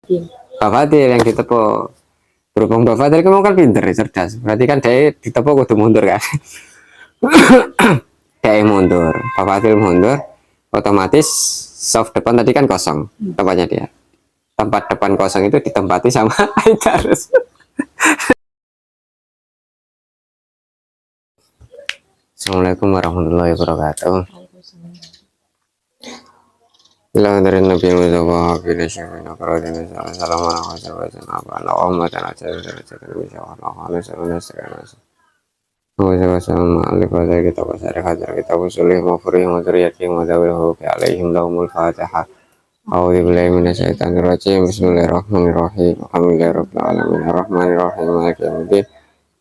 Pak Fadil yang ditepuk. Berhubung Pak Fadil kamu kan pinter, cerdas. Berarti kan dia ditepuk kudu mundur kan. Dia mundur, Pak Fadil mundur, otomatis soft depan tadi kan kosong tempatnya dia. Tempat depan kosong itu ditempati sama Aidarus. Assalamualaikum warahmatullahi wabarakatuh. Bilang dari Nabi Muhammad bin Syaikhina Qaradina Assalamualaikum warahmatullahi wabarakatuh. Alif kita pasar hajar kita usulih mafurih madriyati madawilhu fi alaihim lahumul fatihah. A'udzu billahi minasyaitonir rajim. Bismillahirrahmanirrahim. Alhamdulillahirabbil alamin arrahmanirrahim maliki yaumiddin.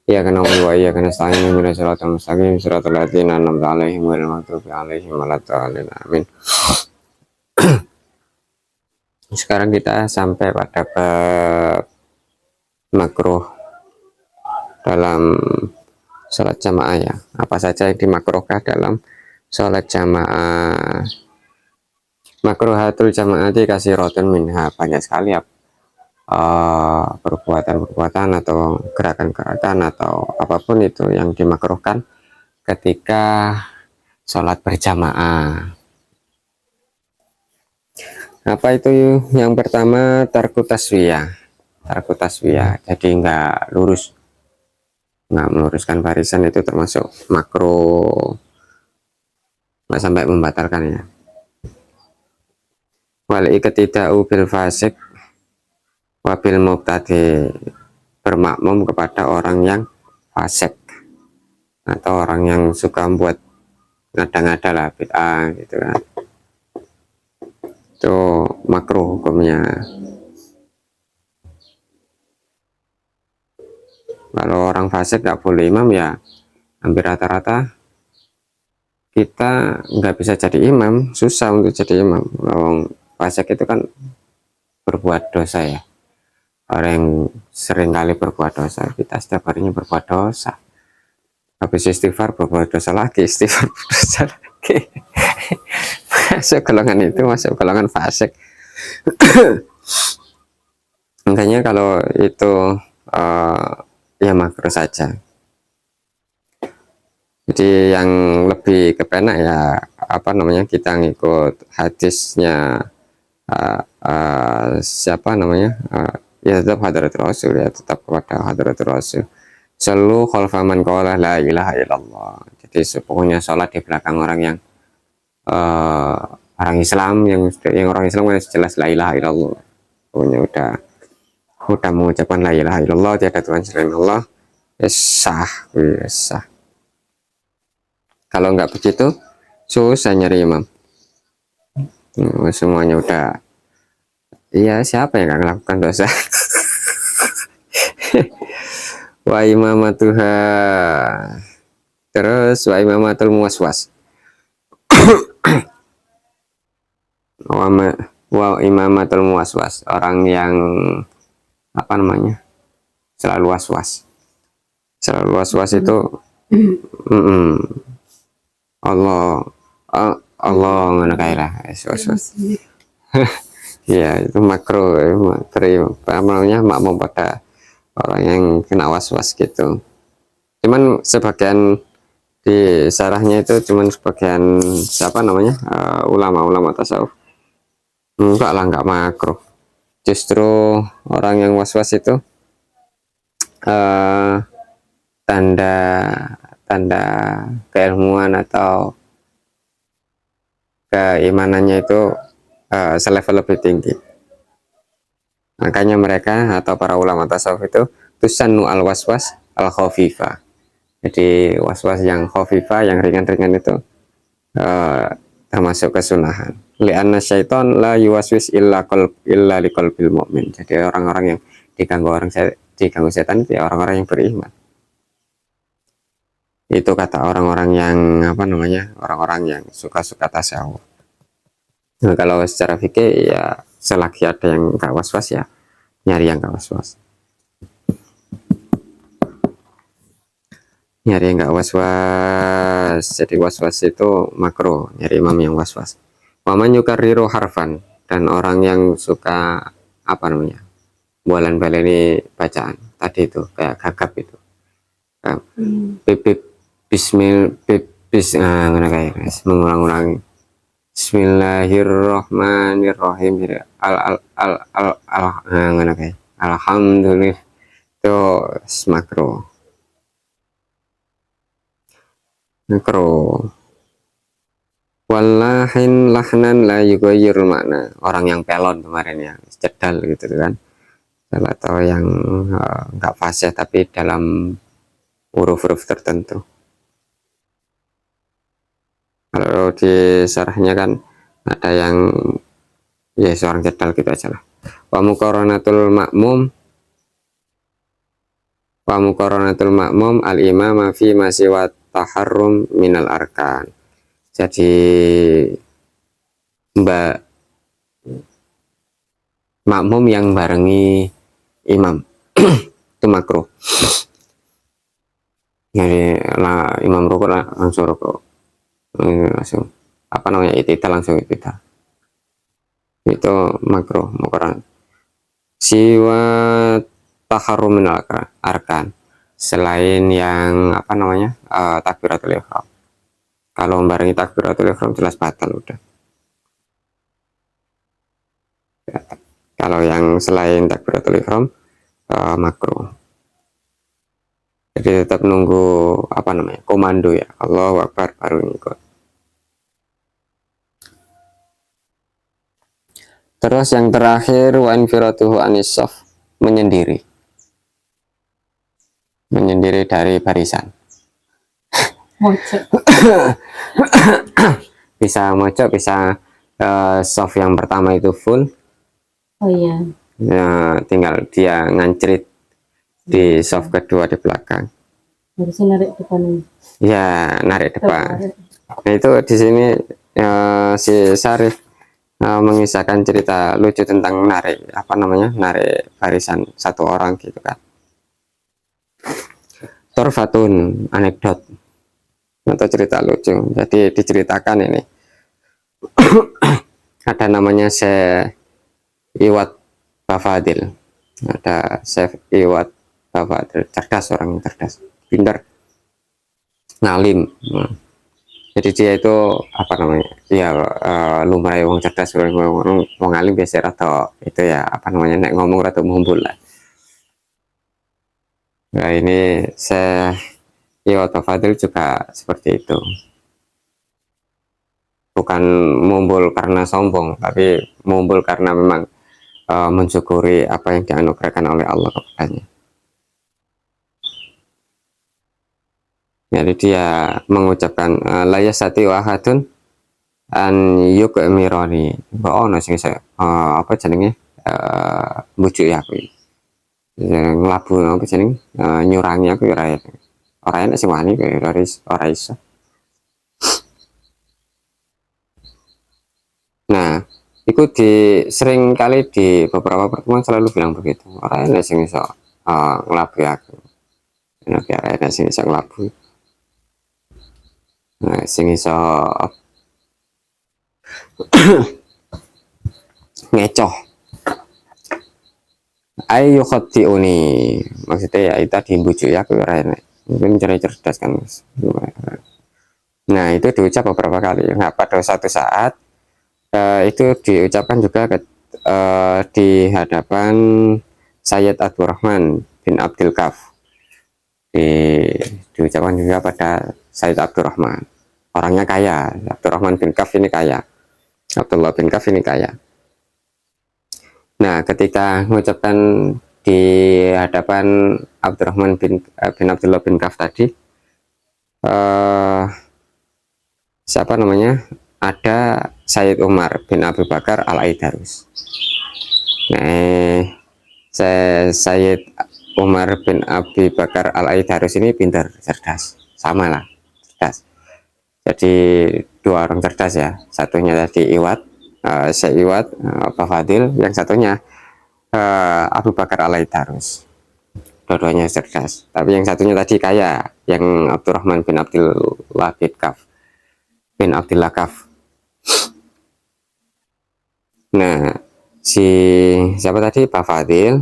Iyyaka na'budu wa iyyaka nasta'in ihdinas siratal mustaqim siratal ladzina an'amta 'alaihim ghairil maghdubi 'alaihim waladdallin. Amin. Sekarang kita sampai pada bab makruh dalam sholat jamaah ya. Apa saja yang dimakruhkan dalam sholat jamaah? Makruhatul jamaati kasiratun minha, banyak sekali ya perbuatan-perbuatan atau gerakan-gerakan atau apapun itu yang dimakruhkan ketika sholat berjamaah. Apa itu? Yang pertama tarku taswiyah. Tarku taswiyah, jadi nggak lurus, nggak meluruskan barisan, itu termasuk makruh, nggak sampai membatalkan ya. Wal iktida'u bil fasik wabil mubtadi, bermakmum kepada orang yang fasik atau orang yang suka buat ngada-ngada lah, bid'ah gitu kan, itu makruh hukumnya. Kalau orang fasik nggak boleh imam ya, hampir rata-rata kita nggak bisa jadi imam, susah untuk jadi imam. Orang fasik itu kan berbuat dosa ya, orang yang sering kali berbuat dosa. Kita setiap harinya berbuat dosa, habis istighfar berbuat dosa lagi, istighfar berbuat dosa lagi. Masuk golongan itu, masuk golongan fasik. Makanya kalau itu ya makruh saja. Jadi yang lebih kepenak ya apa namanya, kita ngikut hadisnya siapa namanya, ya tetap hadratul rasul, ya tetap kepada hadratul rasul. Selalu khalfaman qala la ilaha illallah. Jadi pokoknya sholat di belakang orang yang orang Islam, yang orang Islam kan jelas la ilaha illallah. Pokoknya udah mengucapkan la ilaha illallah, tiada Tuhan selain Allah, ya sah, ya sah. Kalau nggak begitu susah nyari imam. Semuanya udah, iya siapa yang nggak melakukan dosa. Wa imamatuha, terus wa imamatul muwaswas. Wa imamatul muwaswas, orang yang apa namanya, selalu was-was. Selalu was-was itu Allah ngono kae lah, was-was. Ya itu makruh, apa namanya, makmum pada orang yang kena was-was gitu. Cuman sebagian di sarahnya itu cuman sebagian siapa namanya, ulama-ulama tasawuf, enggak lah, enggak makruh. Justru orang yang was-was itu tanda keilmuan atau keimanannya itu selevel lebih tinggi. Makanya mereka atau para ulama tasawuf itu tusannu al waswas al khafifa. Jadi waswas yang khafifa, yang ringan-ringan itu termasuk kesunahan. Li'anna syaiton la yuwaswis illa liqalbil mu'min. Jadi orang-orang yang diganggu setan itu ya orang-orang yang beriman. Itu kata orang-orang yang apa namanya, orang-orang yang suka-suka tasawuf. Nah, kalau secara fikih ya selagi ada yang nggak was-was ya nyari yang nggak was-was. Nyari yang nggak was-was. Jadi was-was itu makruh, nyari imam yang was-was. Waman yukarriru harfan, dan orang yang suka apa namanya, bualan baleni bacaan tadi itu kayak gagap itu. Bibit bismil bis ngono kae mengulang-ulangi. Bismillahirrahmanirrahim. Al al al al, al ngono kae. Alhamdulillah itu makro. Makro. Wallahin lahnan la yughayyiru makna. Orang yang pelon kemarin ya, cedal gitu kan. Atau yang nggak fasih tapi dalam huruf-huruf tertentu. Kalau di syarahnya kan ada yang ya seorang cedal gitu aja lah. Wa muqaranatul ma'mum al imam fi masiwa taharrum minal arkan. Jadi makmum yang barengi imam itu makruh. Jadi imam rukuk langsung rukuk, langsung apa namanya itidal langsung itidal, itu makruh mukoran. Siwa taharrum min arkan, selain yang apa namanya takbiratul ihram. Kalau membarengi takbiratul ihram jelas batal udah. Kalau yang selain takbiratul ihram makruh. Jadi tetap nunggu apa namanya komando ya, Allahu Akbar baru ngikut. Terus yang terakhir wa infiratuhu anisaf, menyendiri dari barisan. Bisa mojok, bisa soft yang pertama itu full. Oh iya. Ya, tinggal dia ngancrit di soft kedua di belakang. Harusnya narik depan. Ya, narik depan. Nah itu di sini si Syarif mengisahkan cerita lucu tentang narik apa namanya narik barisan satu orang gitu kan. Torfatun, anekdot atau cerita lucu. Jadi diceritakan ini ada namanya Syekh Iwat Bafadil, ada Syekh Iwat Bafadil, cerdas, orang cerdas, pintar, ngalim. Jadi dia itu apa namanya ya lumrah wong cerdas, wong ngalim biasa atau itu ya apa namanya nek ngomong atau mumpul lah. Nah ini Syekh Iwat Bafadil juga seperti itu, bukan mumpul karena sombong tapi mumpul karena memang mensyukuri apa yang dianugerahkan oleh Allah kepadanya. Jadi dia mengucapkan layasati wahadun an yuk mironi ono sing apa jenenge bujuk ya aku ngelabu apa jenenge nyurangi aku ora enak sing wani ora iso. Nah itu sering kali di beberapa pertemuan selalu bilang begitu, ora enak sing iso ngelabu aku, ora enak sing iso ngelabu. Nah sing iso ngecoh ayo khatiuni, maksudnya ya itu tadi bujuk ya aku ora enak, mungkin cerdas kan. Nah itu diucap beberapa kali. Nah pada satu saat itu diucapkan juga di hadapan Sayyid Abdurrahman bin Abdul Kaf, diucapkan juga pada Sayyid Abdurrahman, orangnya kaya. Abdurrahman bin Kaf ini kaya, Abdullah bin Kaf ini kaya. Nah ketika mengucapkan di hadapan Abdurrahman bin Abdullah bin Kaf tadi, siapa namanya, ada Sayyid Umar bin Abu Bakar Al-Aidarus. Nah Sayyid Umar bin Abi Bakar Al-Aidarus ini pintar, cerdas, sama lah cerdas. Jadi dua orang cerdas ya, satunya tadi Iwat, Syekh Iwat Bafadil, yang satunya Abu Bakar Al-Aidarus. Dua-duanya cerdas, tapi yang satunya tadi kaya, yang Abdurrahman bin Abdullah bin Abdullah Kaf. Nah si siapa tadi, Pak Fadil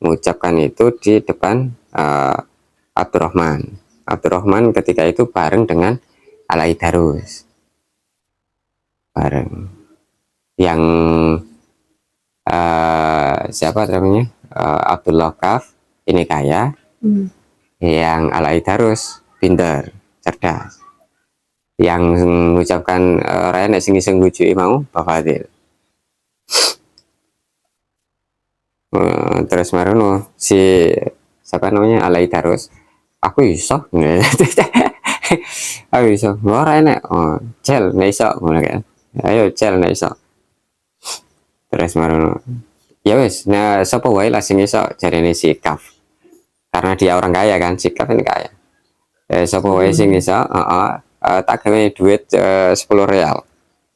mengucapkan itu di depan Abdurrahman. Abdurrahman ketika itu bareng dengan Alaidarus, bareng yang siapa namanya, Abdullah Kaf ini kaya, yang Alaidarus pinter, cerdas, yang mengucapkan raya nek sing iseng ngujuki mau Pak Fadil. Terus marono si siapa namanya Alaidarus, aku iso aku iso ora enek, oh cel nek iso ngono kan, ayo cel nek iso. Terus marono ya wes, nah sapa wae lah sing iso, jarene si Kaf, karena dia orang kaya kan, si Kaf ini kaya. Sapa wae sing iso, tak gawe duit 10 real.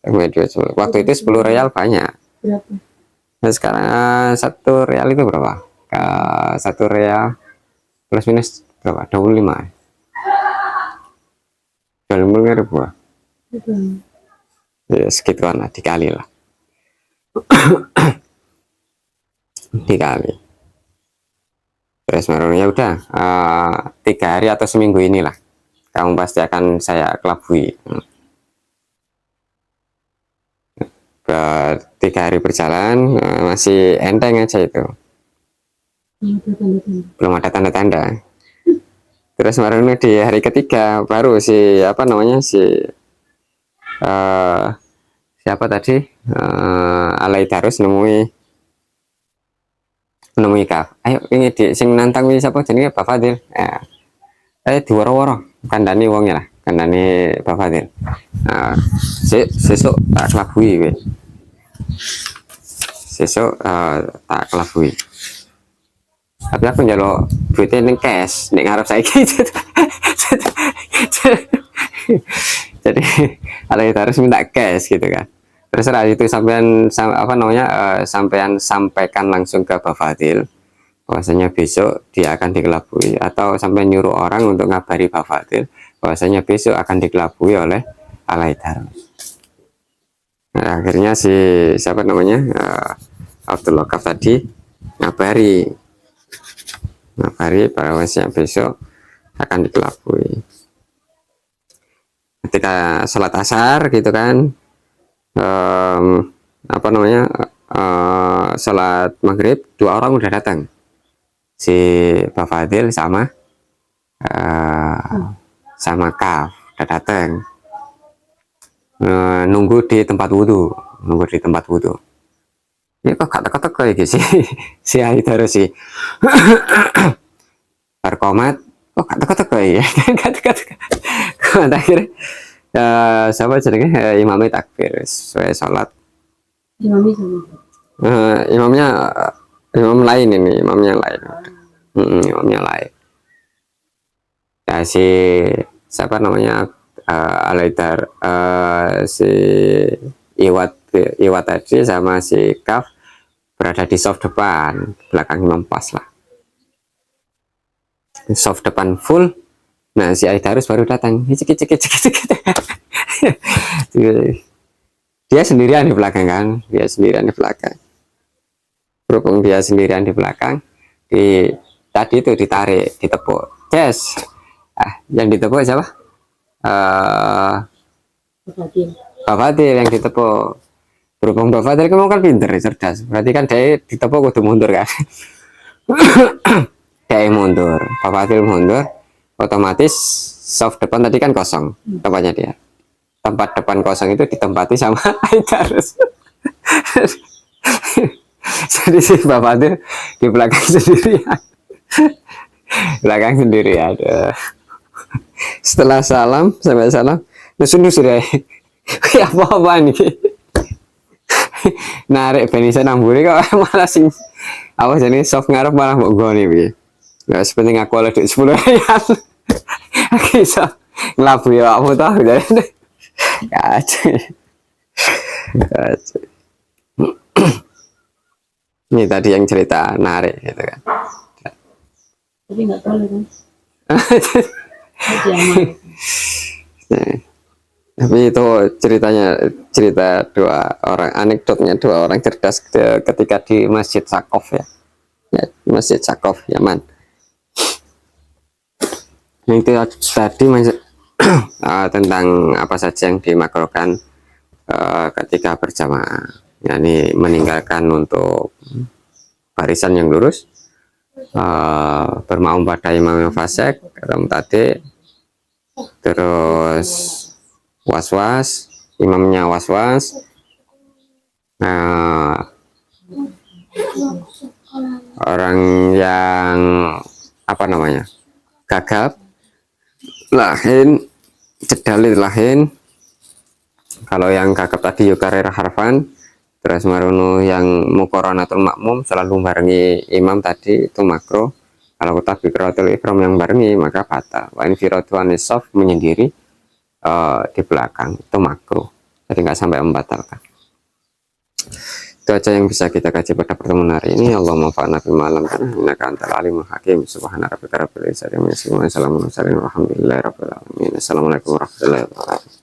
Tak gawe duit 10. Waktu itu 10 real banyak. Berapa? Nah, sekarang 1 real itu berapa? 1 real plus minus berapa? 25. 25 ribu lah. Ya, segituan lah, dikali lah. Dikali. Terus marono ya udah, 3 hari atau seminggu inilah kamu pasti akan saya kelabui. 3 hari berjalan, masih enteng aja itu, belum ada tanda-tanda. Terus marono di hari ketiga baru si apa namanya, si siapa tadi, Alaidarus nemui Kaf. Ayo ini di sing nantang ini siapa jenenge, Pak Fadil. Diwaro-waro kandani wongnya lah, kandani Pak Fadil. Sesuk tak kelabui we. Sesuk tak kelabui. Tapi aku njaluk duitnya ning cash, ning ngarep saiki. Jadi Alaidarus minta cash gitu kan. Terserah itu sampean apa namanya, sampean sampaikan langsung ke Pak Fadil bahwasanya besok dia akan dikelabui, atau sampai nyuruh orang untuk ngabari Pak Fadil bahwasanya besok akan dikelabui oleh Alaidarus. Nah, akhirnya si siapa namanya, Abdullah Kaf tadi ngabari bahwasanya besok akan dikelabui. Ketika sholat asar gitu kan, apa namanya, sholat maghrib 2 orang udah datang, si Pak Fadil sama Kaf udah datang, nunggu di tempat wudhu. Ya kok gak teko-teko iki sih si Alaidarus sih. Berkomat kok gak teko-teko ya. Gak teko-teko. Akhirnya siapa jenenge, imamnya takbir sesuai sholat. Imamnya sama. Imamnya imam lain ini, imamnya lain. Imamnya lain. Ya si siapa namanya, Alaidar, si Iwat tadi sama si Kaf berada di soft depan, belakang imam pas lah. Soft depan full. Nah si Alaidarus baru datang. Dia sendirian di belakang kan, berhubung dia sendirian di belakang, tadi itu ditarik, ditepuk, yes. Yang ditepuk siapa? Pak Fadil yang ditepuk. Berhubung Pak Fadil kan pinter, cerdas, berarti kan dia ditepuk kudu mundur kan. Dia mundur, Pak Fadil mundur, otomatis soft depan tadi kan kosong tempatnya dia. Tempat depan kosong itu ditempati sama Alaidarus. Jadi si Pak Fadil di belakang sendirian. Setelah sampai salam, nusuk ya. Ya apa nih? Narik benisa namburi kok malah sing apa jenis soft ngarep malah mau gue nih bi. Gak sepenting aku oleh duit 10 real. Bisa ngelabu ya kamu tahu jadi. Kacau. Ini tadi yang cerita narik gitu kan. Tapi nggak boleh kan? Tapi itu cerita dua orang, anekdotnya dua orang cerdas ketika di Masjid Sakof ya. Ya, Masjid Sakof Yaman. Yang itu tadi tentang apa saja yang dimakruhkan ketika berjamaah, yakni meninggalkan untuk barisan yang lurus, bermaum pada imam yang fasik, tadi, terus was-was, imamnya was-was, orang yang apa namanya gagap, lahin, cedalit lahin. Kalau yang gagap tadi yukarir harfan, terus marono yang mukoronatul makmum selalu barengi imam tadi itu makro. Kalau kita fikrotul ikram yang barengi maka batal. Wa infiratu anisaf menyendiri di belakang itu makro, jadi nggak sampai membatalkan. Itu aja yang bisa kita kaji pada pertemuan hari ini. Allahumma fa'na bima 'allamtana innaka antal alimul hakim. Subhana rabbika rabbil izzati amma yasifun wa salamun alal mursalin walhamdulillahi rabbil alamin. Assalamualaikum warahmatullahi wabarakatuh.